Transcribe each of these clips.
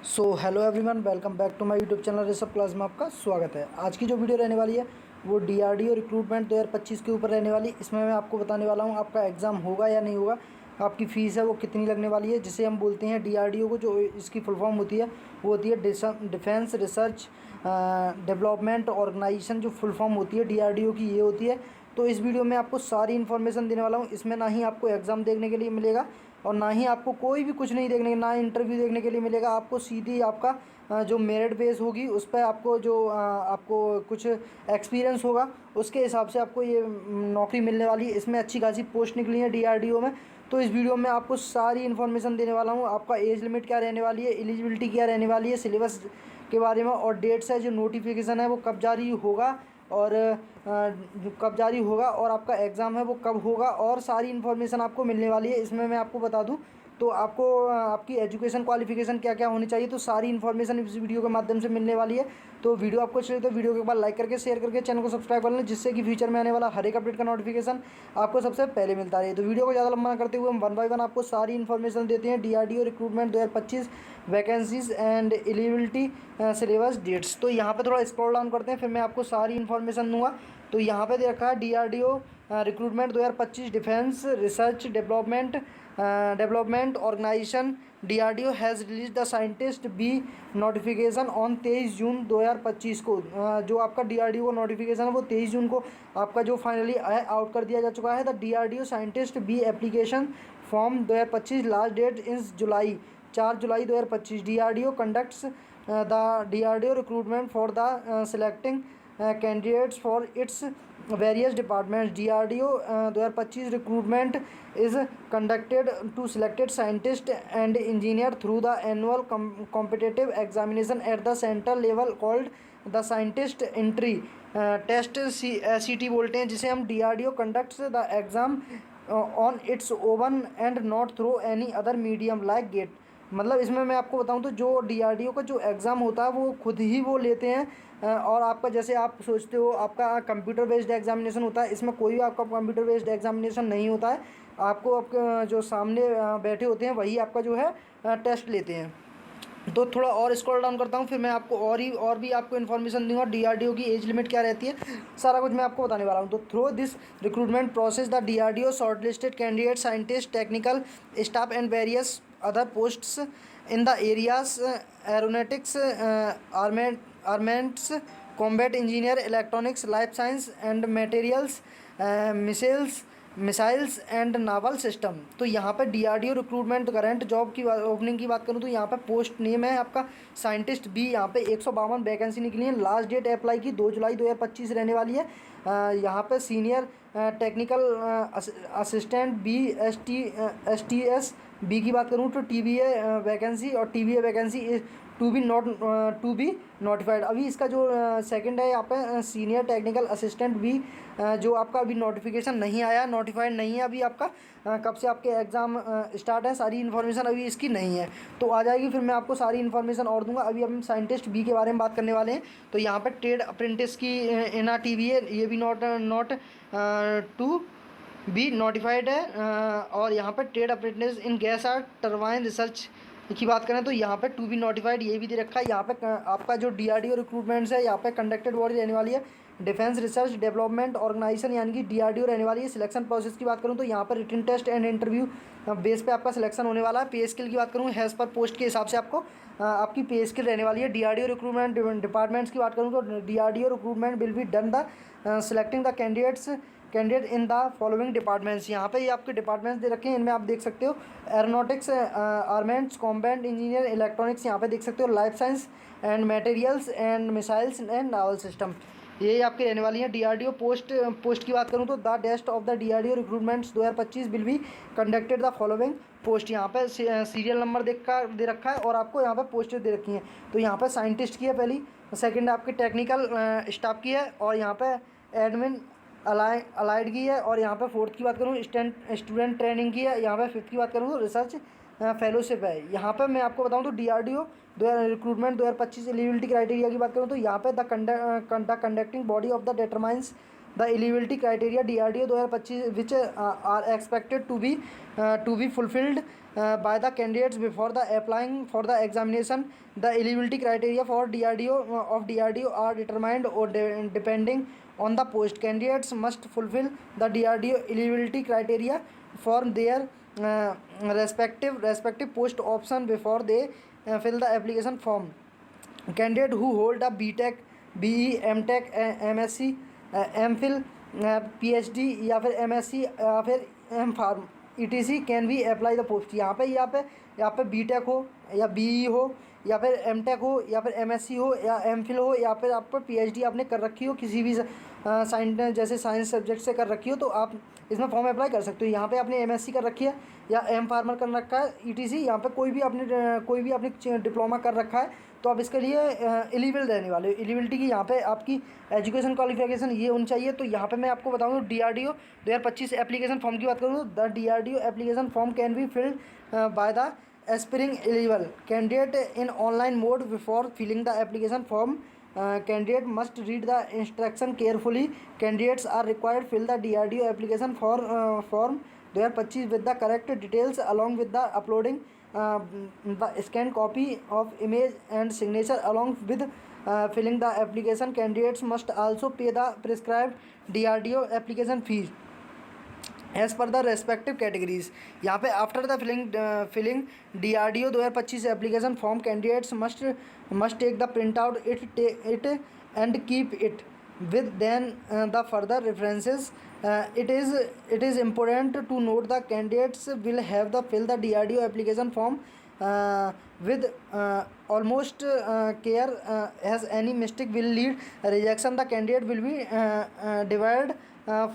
So hello everyone, welcome back to my YouTube channel Rishabh class में आपका स्वागत है। आज की जो वीडियो रहने वाली है वो डीआरडीओ रिक्रूटमेंट 2025 के ऊपर रहने वाली। इसमें मैं आपको बताने वाला हूँ आपका एग्ज़ाम होगा या नहीं होगा, आपकी फ़ीस है वो कितनी लगने वाली है। जिसे हम बोलते हैं डीआरडीओ को, जो इसकी फुल फॉर्म होती है वो होती है डिफेंस रिसर्च डेवलपमेंट ऑर्गेनाइजेशन। जो फुल फॉर्म होती है डीआरडीओ की ये होती है। तो इस वीडियो में आपको सारी इन्फॉर्मेशन देने वाला हूँ। इसमें ना ही आपको एग्ज़ाम देखने के लिए मिलेगा और ना ही आपको कोई भी कुछ नहीं देखने, ना इंटरव्यू देखने के लिए मिलेगा। आपको सीधी आपका जो मेरिट बेस होगी उस पर आपको जो आपको कुछ एक्सपीरियंस होगा उसके हिसाब से आपको ये नौकरी मिलने वाली है। इसमें अच्छी खासी पोस्ट निकली है डीआरडीओ में। तो इस वीडियो में आपको सारी इन्फॉर्मेशन देने वाला हूँ। आपका एज लिमिट क्या रहने वाली है, एलिजिबिलिटी क्या रहने वाली है, सिलेबस के बारे में और डेट्स है, जो नोटिफिकेशन है वो कब जारी होगा और कब जारी होगा और आपका एग्ज़ाम है वो कब होगा, और सारी इन्फॉर्मेशन आपको मिलने वाली है। इसमें मैं आपको बता दूं तो आपको आपकी एजुकेशन क्वालिफिकेशन क्या क्या होनी चाहिए, तो सारी इन्फॉर्मेशन इस वीडियो के माध्यम से मिलने वाली है। तो वीडियो आपको अच्छी लगे तो वीडियो के बाद लाइक करके शेयर करके चैनल को सब्सक्राइब कर लें, जिससे कि फ्यूचर में आने वाला हर एक अपडेट का नोटिफिकेशन आपको सबसे पहले मिलता रहे। तो वीडियो को ज़्यादा लंबा ना करते हुए हम वन बाय वन आपको सारी इन्फॉर्मेशन देते हैं। DRDO recruitment 2025 vacancies and eligibility syllabus dates. तो यहाँ पे थोड़ा स्क्रॉल डाउन करते हैं, फिर मैं आपको सारी इन्फॉर्मेशन दूंगा। तो यहाँ पे दे रखा है DRDO recruitment 2025 defence research development organisation. DRDO has release the scientist B notification on 23 June 2025 को। जो आपका डीआरडीओ नोटिफिकेशन है वो 23 जून को आपका जो फाइनली आउट कर दिया जा चुका है। The DRDO scientist B application form 2025 last date is July 4 July 2025। DRDO conducts the DRDO recruitment for the selecting candidates for its various departments. DRDO 2025 recruitment is conducted to selected scientist and engineer through the annual competitive examination at the central level called the scientist entry test CT बोलते हैं, जिसे हम DRDO conducts the exam on its own and not through any other medium like get. मतलब इसमें मैं आपको बताऊं तो जो डीआरडीओ का जो एग्ज़ाम होता है वो खुद ही वो लेते हैं। और आपका जैसे आप सोचते हो आपका कंप्यूटर बेस्ड एग्जामिनेशन होता है, इसमें कोई भी आपका कंप्यूटर बेस्ड एग्जामिनेशन नहीं होता है। आपको आपके जो सामने बैठे होते हैं वही आपका जो है टेस्ट लेते हैं। तो थोड़ा और स्क्रॉल डाउन करता हूँ, फिर मैं आपको और भी आपको इन्फॉर्मेशन दूंगा। डीआरडीओ की एज लिमिट क्या रहती है, सारा कुछ मैं आपको बताने वाला हूँ। तो through this recruitment process the DRDO shortlisted candidate scientist technical staff and various other posts in the areas aeronautics armaments combat engineer electronics life science and materials missiles and naval system. तो यहाँ पे DRDO recruitment current job की opening की बात करूँ तो यहाँ पे पोस्ट नेम है आपका साइंटिस्ट बी। यहाँ पे 152 वैकेंसी निकली है। लास्ट डेट अप्लाई की 2 जुलाई 2025 रहने वाली है। यहाँ पे senior technical assistant B S B की बात करूँ तो टीबीए वैकेंसी, और TBA vacancy to be notified. अभी इसका जो सेकंड है यहाँ पे सीनियर टेक्निकल असिस्टेंट भी, जो आपका अभी नोटिफिकेशन नहीं आया, नोटिफाइड नहीं है अभी आपका। कब से आपके एग्ज़ाम स्टार्ट है सारी इन्फॉर्मेशन अभी इसकी नहीं है, तो आ जाएगी, फिर मैं आपको सारी इन्फॉर्मेशन और दूंगा। अभी हम साइंटिस्ट बी के बारे में बात करने वाले हैं। तो यहाँ पर ट्रेड अप्रेंटिस की एन टी बी है, ये भी नॉट टू बी नोटिफाइड है। और यहाँ पर trade apprentice in gas or turbine research की बात करें तो यहाँ पे टू बी नोटिफाइड ये भी दे रखा है। यहाँ पे आपका जो डीआरडीओ रिक्रूटमेंट्स है यहाँ पे कंडक्टेड बॉडी रहने वाली है डिफेंस रिसर्च डेवलपमेंट ऑर्गेनाइजेशन, यानी कि डीआरडीओ रहने वाली है। सिलेक्शन प्रोसेस की बात करूँ तो यहाँ पर written test and interview base पे आपका सिलेक्शन होने वाला है। पे स्किल की बात करूँ हैज़ पर पोस्ट के हिसाब से आपको आपकी पे स्किल रहने वाली है। डीआरडीओ रिक्रूटमेंट डिपार्टमेंट्स की बात करूँ तो DRDO recruitment will be done the selecting the candidate in the following departments. यहाँ पे ये आपके डिपार्टमेंट्स दे रखे हैं, इनमें आप देख सकते हो aeronautics armaments combat engineer electronics, यहाँ पे देख सकते हो life science and materials and missiles and naval system, ये आपके रहने वाली हैं। डीआरडीओ पोस्ट की बात करूँ तो the test of the DRDO recruitments 2025 will be conducted the following post. यहाँ पे सीरियल नंबर दे रखा है और आपको यहाँ पे पोस्ट दे रखी हैं। तो यहाँ पे साइंटिस्ट की है पहली, सेकंड आपकी टेक्निकल स्टाफ की है, और यहाँ पे एडमिन अलाइड की है, और यहाँ पे फोर्थ की बात करूँ स्टूडेंट ट्रेनिंग की है, यहाँ पे फिफ्थ की बात करूँ तो रिसर्च फेलोशिप है। यहाँ पे मैं आपको बताऊँ तो डीआरडीओ रिक्रूटमेंट 2025 एलिजिबिलिटी क्राइटेरिया की बात करूँ तो यहाँ पे the conducting body of the determines the eligibility criteria DRDO 2025 which are expected to be fulfilled by the candidates before the applying for the examination. The eligibility criteria for DRDO are determined or depending on the post. Candidates must fulfill the DRDO eligibility criteria for their respective post option before they fill the application form. Candidate who hold a BTech, BE, MTech, MSc, MPhil, PhD या फिर MSc या फिर M.Pharm ETC can भी apply the post. यहाँ पे BTech हो या BE हो या फिर MTech हो या फिर MSc हो या MPhil हो या फिर आप पर PhD आपने कर रखी हो किसी भी साइंस सब्जेक्ट से कर रखी हो तो आप इसमें फॉर्म अप्लाई कर सकते हो। यहाँ पे आपने MSc कर रखी है या M.Pharmer कर रखा है ETC, यहाँ पे कोई भी आपने डिप्लोमा कर रखा है तो आप इसके लिए एलिजिबल रहने वाले हो। एलिजिबिलिटी की यहाँ पे आपकी एजुकेशन क्वालिफिकेशन ये होनी चाहिए। तो यहाँ पे मैं आपको बताऊँ DRDO 2025 एप्लीकेशन फॉर्म की बात करूँ, the DRDO application form can be filled by the aspiring eligible candidate in online mode before filling the application form. Candidate must read the instruction carefully. Candidates are required fill the DRDO application form 2025 with the correct details along with the uploading the scanned copy of image and signature along with filling the application. Candidates must also pay the prescribed DRDO application fees as per the respective categories. यहाँ पे after the filling DRDO 2025 application form, candidates must take the printout it and keep it with then the further references. It is important to note the candidates will have the fill the DRDO application form with almost care as any mistake will lead rejection. The candidate will be divided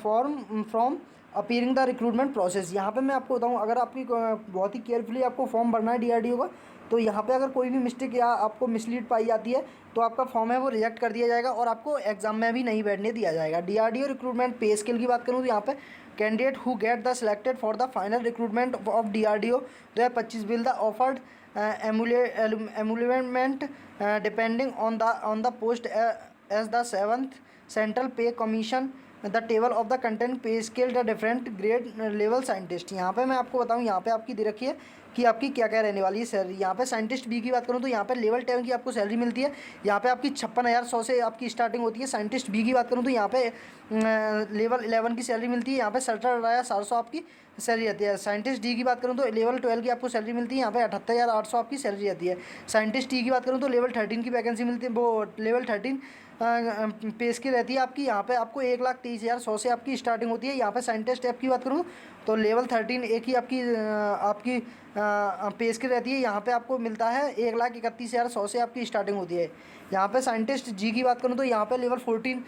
from appearing the recruitment process. यहाँ पे मैं आपको बताऊँ अगर आपकी बहुत ही carefully आपको form भरना है DRDO का तो यहाँ पे अगर कोई भी मिस्टेक या आपको मिसलीड पाई जाती है तो आपका फॉर्म है वो रिजेक्ट कर दिया जाएगा और आपको एग्जाम में भी नहीं बैठने दिया जाएगा। DRDO रिक्रूटमेंट पे स्केल की बात करूँ तो यहाँ पे candidate who get the selected for the final recruitment of DRDO 2025 will the offered emolument depending on the post as the 7th central pay commission the table of the content pay scale the different grade level scientist. यहाँ पे मैं आपको बताऊँ यहाँ पे आपकी दे रखी है कि आपकी क्या क्या रहने वाली है सैलरी। यहाँ पे साइंटिस्ट बी की बात करूँ तो यहाँ पे लेवल 10 की आपको सैलरी मिलती है। यहाँ पे आपकी 56,100 से आपकी स्टार्टिंग होती है। साइंटिस्ट बी की बात करूँ तो यहाँ पे लेवल 11 की सैलरी मिलती है। यहाँ पे 67,700 आपकी सैलरी रहती है। साइंटिस्ट डी की बात करूँ तो लेवल 12 की आपको सैलरी मिलती है। यहाँ पे 78,800 आपकी सैलरी रहती है। साइंटिस्ट टी की बात करूँ तो लेवल 13 की वैकेंसी मिलती है, वो लेवल 13 पे स्केल रहती है आपकी। यहाँ पे आपको 1,23,100 से आपकी स्टार्टिंग होती है। यहाँ पे साइंटिस्ट ऐप की बात करूँ तो लेवल 13 एक ही आपकी पे स्केल रहती है। यहाँ पे आपको मिलता है 1,31,100 से आपकी स्टार्टिंग होती है। यहाँ पे साइंटिस्ट जी की बात करूँ तो यहाँ पे लेवल 14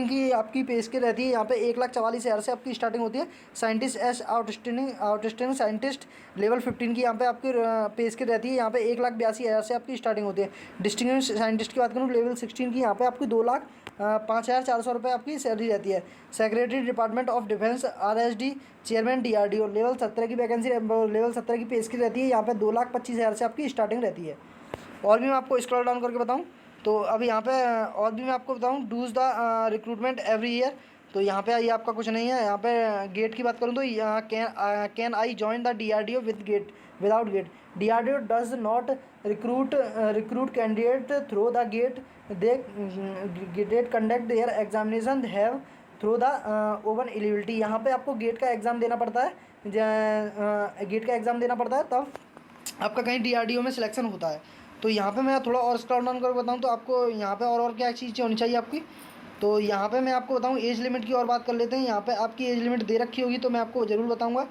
की आपकी पे स्केल रहती है। यहाँ पे 1,44,000 से आपकी स्टार्टिंग होती है। Scientist S outstanding scientist level 15 की यहाँ पे आपकी पे स्केल रहती है। यहाँ पे 1,82,000 से आपकी स्टार्टिंग होती है। डिस्टिंग्विश्ड साइंटिस्ट की बात करूँ लेवल 16 की यहाँ पे आपकी 2,05,400 रुपये आपकी सैलरी रहती है। Secretary department of defence RSD chairman DRDO level 17 की वैकेंसी लेवल 17 की पे स्केल रहती है। यहाँ पे 2,25,000 से आपकी स्टार्टिंग रहती है। और भी मैं आपको स्क्रॉल डाउन करके बताऊँ तो अब यहाँ पे और भी मैं आपको बताऊँ does the recruitment every year. तो यहाँ पे ये आपका कुछ नहीं है। यहाँ पे गेट की बात करूँ तो यहाँ can I join the DRDO without gate. DRDO does not recruit candidate through the gate. They gate conduct their examination have through the open eligibility. यहाँ पे आपको गेट का एग्ज़ाम देना पड़ता है, गेट का एग्ज़ाम देना पड़ता है तब आपका कहीं DRDO में सिलेक्शन होता है। तो यहाँ पे मैं थोड़ा और स्क्रॉल डाउन करके बताऊँ तो आपको यहाँ पे और क्या चीज़ें होनी चाहिए आपकी। तो यहाँ पे मैं आपको बताऊँ एज लिमिट की और बात कर लेते हैं। यहाँ पे आपकी एज लिमिट दे रखी होगी तो मैं आपको ज़रूर बताऊँगा।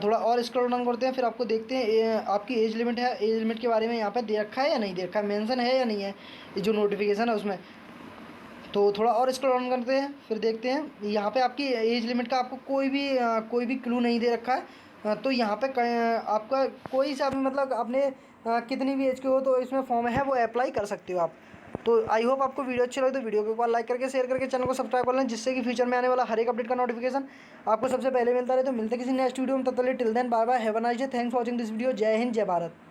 थोड़ा और स्क्रॉल डाउन करते हैं फिर आपको देखते हैं आपकी एज लिमिट है, एज लिमिट के बारे में यहाँ पे दे रखा है या नहीं दे रखा है, मेंशन है या नहीं है जो नोटिफिकेशन है उसमें। तो थोड़ा और स्क्रॉल डाउन करते हैं फिर देखते हैं। यहाँ पे आपकी एज लिमिट का आपको कोई भी क्लू नहीं दे रखा है। तो यहाँ पे आपका कोई सा भी मतलब आपने कितनी भी एज के हो तो इसमें फॉर्म है वो अप्लाई कर सकते हो आप। तो आई होप आपको वीडियो अच्छी लगे तो वीडियो को एक बार लाइक करके शेयर करके चैनल को सब्सक्राइब कर लें जिससे कि फ्यूचर में आने वाला हर एक अपडेट का नोटिफिकेशन आपको सबसे पहले मिलता रहे। तो मिलते किसी नेक्स्ट वीडियो में, तब तक till then bye bye, have a nice day, thanks for watching this video. जय हिंद, जय भारत।